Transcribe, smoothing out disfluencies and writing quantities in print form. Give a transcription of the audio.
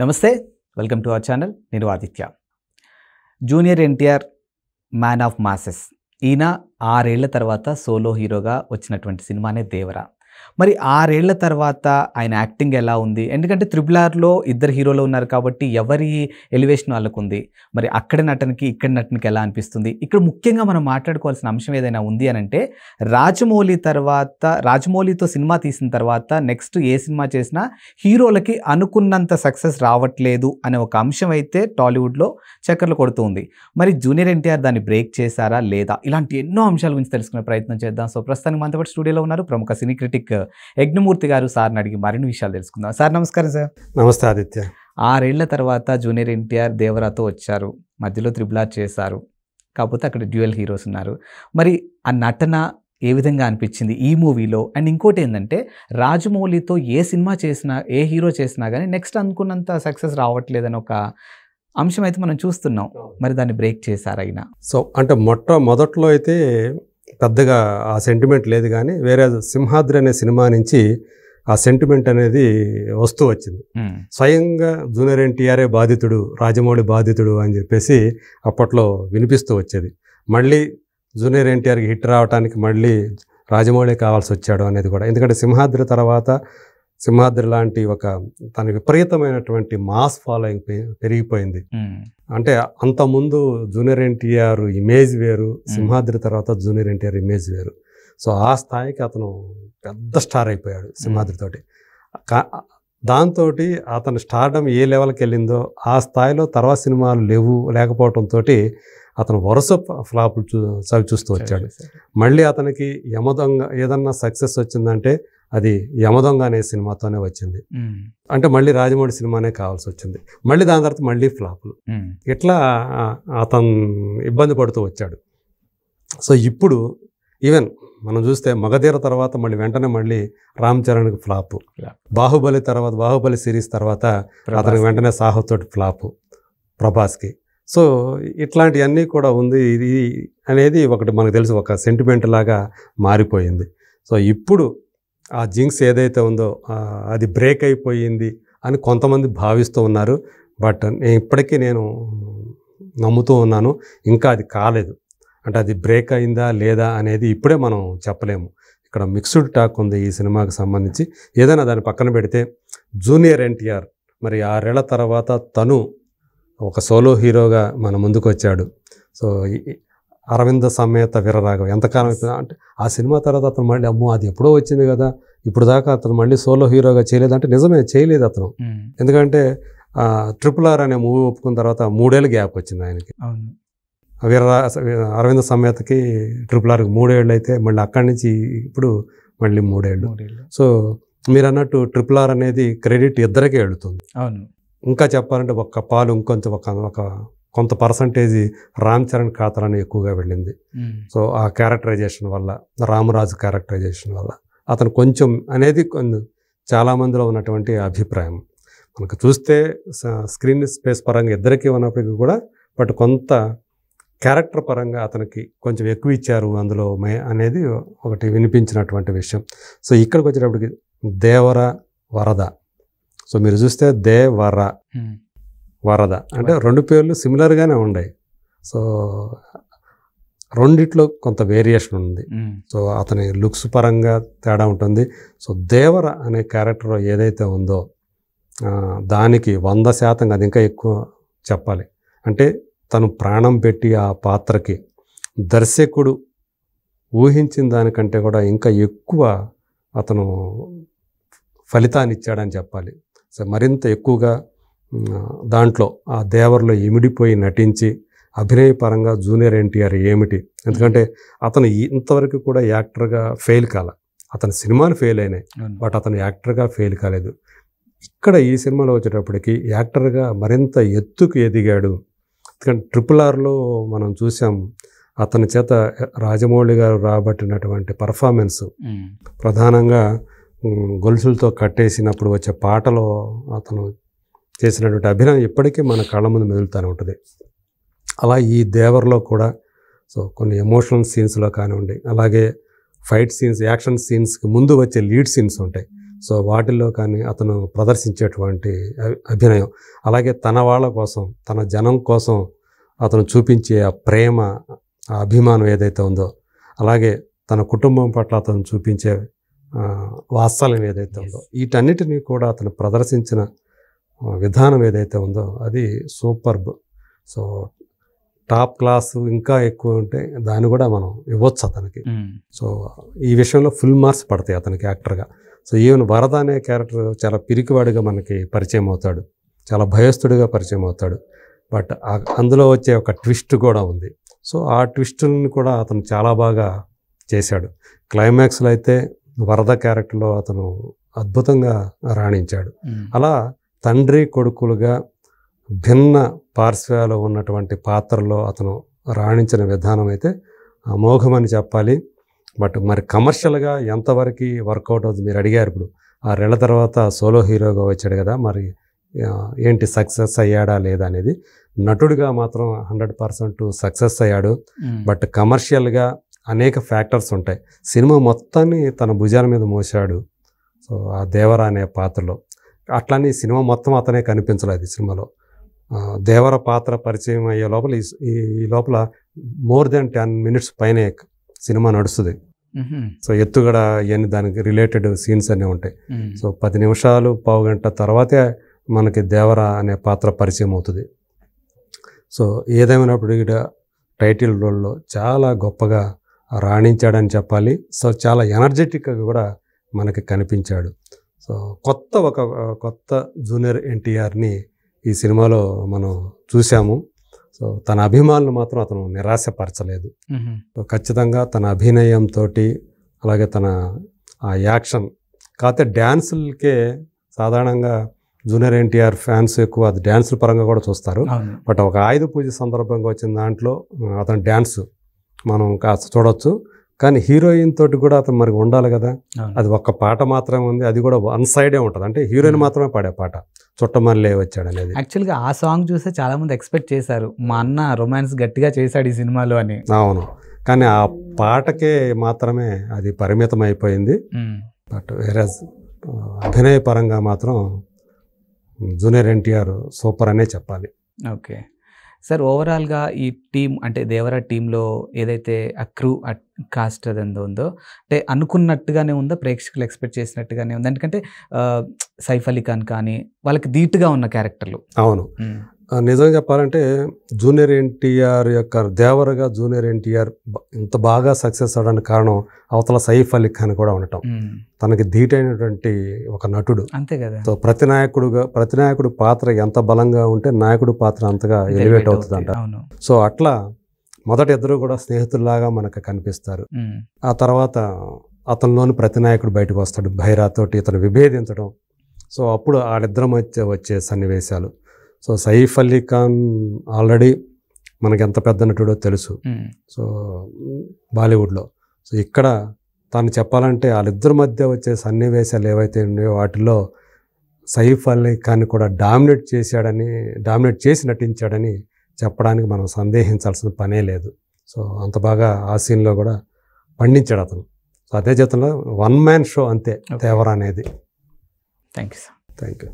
నమస్తే, welcome to our channel. నేను Aditya. Junior NTR man of masses. ఈయన 6 ఏళ్ల తర్వాత సోలో హీరోగా వచ్చినటువంటి సినిమానే దేవర. మరి 6 ఏళ్ల తర్వాత ఆయన యాక్టింగ్ ఎలా ఉంది? ఎందుకంటే RRRలో 2 హీరోలు ఉన్నారు కాబట్టి ఎవరి ఎలివేషన్ వాళ్ళకు ఉంది. మరి అక్కడ నటనకి ఇక్కడ నటనకి ఎలా అనిపిస్తుంది? ఇక్కడ ముఖ్యంగా మనం మాట్లాడుకోవాల్సిన అంశం ఏదైనా ఉంది అని అంటే రాజమౌళితో సినిమా తీసిన తర్వాత నెక్స్ట్ ఏ సినిమా చేసినా హీరోలకి అనుకున్నంత సక్సెస్ రావట్లేదు అనే ఒక అంశం అయితే టాలీవుడ్లో చక్కర్లు కొడుతూ ఉంది. మరి జూనియర్ ఎన్టీఆర్ దాన్ని బ్రేక్ చేశారా లేదా? ఇలాంటి ఎన్నో అంశాల గురించి తెలుసుకునే ప్రయత్నం చేద్దాం. సో ప్రస్తుతానికి మనతో పాటు స్టూడియోలో ఉన్నారు ప్రముఖ సినీ క్రిటిక్ యజ్ఞమూర్తి గారు. సార్ని అడిగి మరిన్ని విషయాలు తెలుసుకుందాం. సార్ నమస్కారం. సార్ నమస్తే ఆదిత్య. 6 ఏళ్ల తర్వాత జూనియర్ ఎన్టీఆర్ దేవరాతో వచ్చారు, మధ్యలో RRR చేశారు, కాకపోతే అక్కడ డ్యూయల్ హీరోస్ ఉన్నారు. మరి ఆ నటన ఏ విధంగా అనిపించింది ఈ మూవీలో? అండ్ ఇంకోటి ఏంటంటే రాజమౌళితో ఏ సినిమా చేసినా ఏ హీరో చేసినా కానీ నెక్స్ట్ అనుకున్నంత సక్సెస్ రావట్లేదని ఒక అంశం అయితే మనం చూస్తున్నాం. మరి దాన్ని బ్రేక్ చేశారు అయినా? సో అంటే మొదట్లో అయితే పెద్దగా ఆ సెంటిమెంట్ లేదు, కానీ వేరే సింహాద్రి అనే సినిమా నుంచి ఆ సెంటిమెంట్ అనేది వస్తూ వచ్చింది. స్వయంగా జూనియర్ ఎన్టీఆరే బాధితుడు, రాజమౌళి బాధితుడు అని చెప్పేసి అప్పట్లో వినిపిస్తూ వచ్చేది. మళ్ళీ జూనియర్ ఎన్టీఆర్కి హిట్ రావడానికి మళ్ళీ రాజమౌళి కావాల్సి వచ్చాడు అనేది కూడా. ఎందుకంటే సింహాద్రి లాంటి ఒక తన విపరీతమైనటువంటి మాస్ ఫాలోయింగ్ పెరిగిపోయింది. అంటే అంతకుముందు జూనియర్ ఎన్టీఆర్ ఇమేజ్ వేరు, సింహాద్రి తర్వాత జూనియర్ ఎన్టీఆర్ ఇమేజ్ వేరు. సో ఆ స్థాయికి అతను పెద్ద స్టార్ అయిపోయాడు సింహాద్రితోటి. దాంతో అతని స్టార్డమ్ ఏ లెవెల్కి వెళ్ళిందో ఆ స్థాయిలో తర్వాత సినిమాలు లేకపోవడంతో అతను వరుస ఫ్లాపులు చవి చూస్తూ వచ్చాడు. మళ్ళీ అతనికి యమదొంగ ఏదన్నా సక్సెస్ వచ్చిందంటే అది యమదొంగ అనే సినిమాతోనే వచ్చింది. అంటే మళ్ళీ రాజమౌళి సినిమానే కావాల్సి వచ్చింది. మళ్ళీ దాని తర్వాత మళ్ళీ ఫ్లాపులు. ఇట్లా అతను ఇబ్బంది పడుతూ వచ్చాడు. సో ఇప్పుడు ఈవెన్ మనం చూస్తే మగధీర తర్వాత వెంటనే మళ్ళీ రామ్ చరణ్కి ఫ్లాపు, బాహుబలి సిరీస్ తర్వాత అతనికి వెంటనే సాహోతోటి ఫ్లాపు, ప్రభాస్కి. సో ఇట్లాంటివన్నీ కూడా ఉంది. ఇది అనేది ఒకటి మనకు తెలుసు, ఒక సెంటిమెంట్ లాగా మారిపోయింది. సో ఇప్పుడు ఆ జింక్స్ ఏదైతే ఉందో అది బ్రేక్ అయిపోయింది అని కొంతమంది భావిస్తూ ఉన్నారు. బట్ ఇప్పటికీ నేను నమ్ముతూ ఉన్నాను, ఇంకా అది కాలేదు. అంటే అది బ్రేక్ అయిందా లేదా అనేది ఇప్పుడే మనం చెప్పలేము. ఇక్కడ మిక్స్డ్ టాక్ ఉంది ఈ సినిమాకి సంబంధించి. ఏదైనా దాన్ని పక్కన పెడితే జూనియర్ ఎన్టీఆర్ మరి 6 ఏళ్ల తర్వాత తను ఒక సోలో హీరోగా మన ముందుకు వచ్చాడు. సో అరవింద సమేత వీరరాఘవ ఎంతకాలం అయిపోయింది అంటే ఆ సినిమా తర్వాత అతను మళ్ళీ అమ్మో అది ఎప్పుడో వచ్చింది కదా, ఇప్పుడు దాకా అతను మళ్ళీ సోలో హీరోగా చేయలేదంటే నిజమే, చేయలేదు అతను. ఎందుకంటే RRR అనే మూవీ ఒప్పుకున్న తర్వాత 3 ఏళ్ళ గ్యాప్ వచ్చింది ఆయనకి. అరవింద సమేతకి RRRకి 3 ఏళ్ళు అయితే మళ్ళీ అక్కడి నుంచి ఇప్పుడు మళ్ళీ 3 ఏళ్ళు. సో మీరు అన్నట్టు RRR అనేది క్రెడిట్ ఇద్దరికే వెళుతుంది. ఇంకా చెప్పాలంటే ఒక్క పాలు ఇంకొంచెం ఒక కొంత పర్సంటేజ్ రామ్ చరణ్ ఖాతాలని ఎక్కువగా వెళ్ళింది. సో ఆ క్యారెక్టరైజేషన్ వల్ల, రామరాజు క్యారెక్టరైజేషన్ వల్ల అతను కొంచెం అనేది చాలామందిలో ఉన్నటువంటి అభిప్రాయం. మనకు చూస్తే స్క్రీన్ స్పేస్ పరంగా ఇద్దరికీ ఉన్నప్పటికీ కూడా బట్ కొంత క్యారెక్టర్ పరంగా అతనికి కొంచెం ఎక్కువ ఇచ్చారు అందులో అనేది ఒకటి వినిపించినటువంటి విషయం. సో ఇక్కడికి వచ్చేటప్పటికి దేవర వరద. సో మీరు చూస్తే వరద అంటే 2 పేర్లు సిమిలర్గానే ఉన్నాయి. సో రెండిట్లో కొంత వేరియేషన్ ఉంది. సో అతని లుక్స్ పరంగా తేడా ఉంటుంది. సో దేవర అనే క్యారెక్టర్ ఏదైతే ఉందో దానికి 100% అది ఇంకా ఎక్కువ చెప్పాలి. అంటే తను ప్రాణం పెట్టి ఆ పాత్రకి దర్శకుడు ఊహించిన దానికంటే కూడా ఇంకా ఎక్కువ అతను ఫలితాన్ని ఇచ్చాడని చెప్పాలి. సో మరింత ఎక్కువగా దాంట్లో ఆ దేవర్లో ఇమిడిపోయి నటించి అభినయ పరంగా జూనియర్ ఎన్టీఆర్ ఏమిటి, ఎందుకంటే అతను ఇంతవరకు కూడా యాక్టర్గా ఫెయిల్ కాల. అతని సినిమాలు ఫెయిల్ అయినాయి బట్ అతను యాక్టర్గా ఫెయిల్ కాలేదు. ఇక్కడ ఈ సినిమాలో వచ్చేటప్పటికి యాక్టర్గా మరింత ఎత్తుకు ఎదిగాడు. ఎందుకంటే RRRలో మనం చూసాం అతని చేత రాజమౌళి గారు రాబట్టినటువంటి పర్ఫార్మెన్స్, ప్రధానంగా గొలుసులతో కట్టేసినప్పుడు వచ్చే పాటలో అతను చేసినటువంటి అభినయం ఇప్పటికీ మన కళ్ళ ముందు మెదులుతూనే ఉంటుంది. అలా ఈ దేవర్లో కూడా సో కొన్ని ఎమోషనల్ సీన్స్లో కానివ్వండి, అలాగే ఫైట్ సీన్స్, యాక్షన్ సీన్స్కి ముందు వచ్చే లీడ్ సీన్స్ ఉంటాయి. సో వాటిల్లో కానీ అతను ప్రదర్శించేటువంటి అభినయం, అలాగే తన వాళ్ళ కోసం, తన జనం కోసం అతను చూపించే ఆ ప్రేమ, ఆ అభిమానం ఏదైతే ఉందో, అలాగే తన కుటుంబం పట్ల అతను చూపించే వాత్సల్యం ఏదైతే ఉందో, వీటన్నిటినీ కూడా అతను ప్రదర్శించిన విధానం ఏదైతే ఉందో అది సూపర్బ్. సో టాప్ క్లాస్ ఇంకా ఎక్కువ ఉంటే దాన్ని కూడా మనం ఇవ్వచ్చు అతనికి. సో ఈ విషయంలో ఫుల్ మార్క్స్ పడతాయి అతనికి యాక్టర్గా. సో ఈవెన్ వరద అనే క్యారెక్టర్ చాలా పిరికివాడిగా మనకి పరిచయం అవుతాడు, చాలా భయస్థుడిగా పరిచయం అవుతాడు. బట్ అందులో వచ్చే ఒక ట్విస్ట్ కూడా ఉంది. సో ఆ ట్విస్టులను కూడా అతను చాలా బాగా చేశాడు. క్లైమాక్స్లో అయితే వరద క్యారెక్టర్లో అతను అద్భుతంగా రాణించాడు. అలా తండ్రి కొడుకులుగా భిన్న పార్శ్వాలు ఉన్నటువంటి పాత్రలో అతను రాణించిన విధానం అయితే అమోఘమని చెప్పాలి. బట్ మరి కమర్షియల్గా ఎంతవరకు వర్కౌట్ అవుతుంది మీరు అడిగారు. ఇప్పుడు 6 ఏళ్ల తర్వాత సోలో హీరోగా వచ్చాడు కదా, మరి ఏంటి సక్సెస్ అయ్యాడా లేదా అనేది. నటుడిగా మాత్రం 100% సక్సెస్ అయ్యాడు. బట్ కమర్షియల్గా అనేక ఫ్యాక్టర్స్ ఉంటాయి. సినిమా మొత్తాన్ని తన భుజాల మీద మోసాడు. సో ఆ దేవర అనే పాత్రలో అట్లని సినిమా మొత్తం అతనే కనిపించలేదు ఈ సినిమాలో. దేవర పాత్ర పరిచయం అయ్యే లోపల ఈ లోపల మోర్ దెన్ 10 minutes పైనే సినిమా నడుస్తుంది. సో ఎత్తుగడ ఇవన్నీ దానికి రిలేటెడ్ సీన్స్ అన్నీ ఉంటాయి. సో 10 నిమిషాలు, పావు గంట తర్వాతే మనకి దేవర అనే పాత్ర పరిచయం అవుతుంది. సో ఏదేమైనప్పుడు ఇక్కడ టైటిల్ రోల్లో చాలా గొప్పగా రాణించాడని చెప్పాలి. సో చాలా ఎనర్జెటిక్గా కూడా మనకి కనిపించాడు. సో కొత్త జూనియర్ ఎన్టీఆర్ని ఈ సినిమాలో మనం చూసాము. సో తన అభిమానులు మాత్రం అతను నిరాశపరచలేదు. సో ఖచ్చితంగా తన అభినయంతో, అలాగే తన ఆ యాక్షన్, కాకపోతే డ్యాన్సులకే సాధారణంగా జూనియర్ ఎన్టీఆర్ ఫ్యాన్స్ ఎక్కువ అది డ్యాన్సుల పరంగా కూడా చూస్తారు. బట్ ఒక ఆయుధ పూజ సందర్భంగా వచ్చిన దాంట్లో అతని డ్యాన్స్ మనం కాస్త చూడొచ్చు. కానీ హీరోయిన్ తోటి కూడా అతను మరి ఉండాలి కదా, అది ఒక్క పాట మాత్రమే ఉంది, అది కూడా వన్ సైడే ఉంటుంది. అంటే హీరోయిన్ మాత్రమే పాడే పాట, చుట్టమల్లే వచ్చాడు అనేది. యాక్చువల్గా ఆ సాంగ్ చూస్తే చాలా మంది ఎక్స్పెక్ట్ చేశారు, మా అన్న రొమాన్స్ గట్టిగా చేశాడు ఈ సినిమాలో అని. అవును, కానీ ఆ పాటకే మాత్రమే అది పరిమితం అయిపోయింది. బట్ వేరేజ్ అభినయ పరంగా మాత్రం జూనియర్ ఎన్టీఆర్ సూపర్ అనే చెప్పాలి. ఓకే సార్, ఓవరాల్గా ఈ టీం అంటే దేవర టీంలో ఏదైతే ఆ క్రూ కాస్ట్ అదంతా ఉందో అంటే అనుకున్నట్టుగానే ఉందా, ప్రేక్షకులు ఎక్స్పెక్ట్ చేసినట్టుగానే ఉందా? ఎందుకంటే సైఫ్ అలీ ఖాన్ కానీ వాళ్ళకి ధీటుగా ఉన్న క్యారెక్టర్లు. అవును, నిజంగా చెప్పాలంటే జూనియర్ ఎన్టీఆర్ యొక్క దేవరగా జూనియర్ ఎన్టీఆర్ ఇంత బాగా సక్సెస్ అవడానికి కారణం అవతల సైఫ్ అలీ ఖాన్ కూడా ఉండటం. తనకి ధీటైనటువంటి ఒక నటుడు, అంతే కదా. సో ప్రతి నాయకుడు పాత్ర ఎంత బలంగా ఉంటే నాయకుడు పాత్ర అంతగా ఎలివేట్ అవుతుంది అంట. సో అట్లా మొదటి ఇద్దరు కూడా స్నేహితుల్లాగా మనకు కనిపిస్తారు. ఆ తర్వాత అతనిలోని ప్రతి నాయకుడు బయటకు వస్తాడు, భైరాతోటి ఇతను విభేదించడం. సో అప్పుడు వాళ్ళిద్దరం వచ్చే సన్నివేశాలు. సో సైఫ్ అలీ ఖాన్ ఆల్రెడీ మనకి ఎంత పెద్ద నటుడో తెలుసు, సో బాలీవుడ్లో. సో ఇక్కడ తను చెప్పాలంటే వాళ్ళిద్దరి మధ్య వచ్చే సన్నివేశాలు ఏవైతే ఉన్నాయో వాటిలో సైఫ్ అలీ ఖాన్ కూడా డామినేట్ చేసి నటించాడని చెప్పడానికి మనం సందేహించాల్సిన పనే లేదు. సో అంత బాగా ఆ సీన్లో కూడా పండించాడు అతను. సో అదే జీతంలో వన్ మ్యాన్ షో అంతే దేవర అనేది. Thank you sir. Thank you.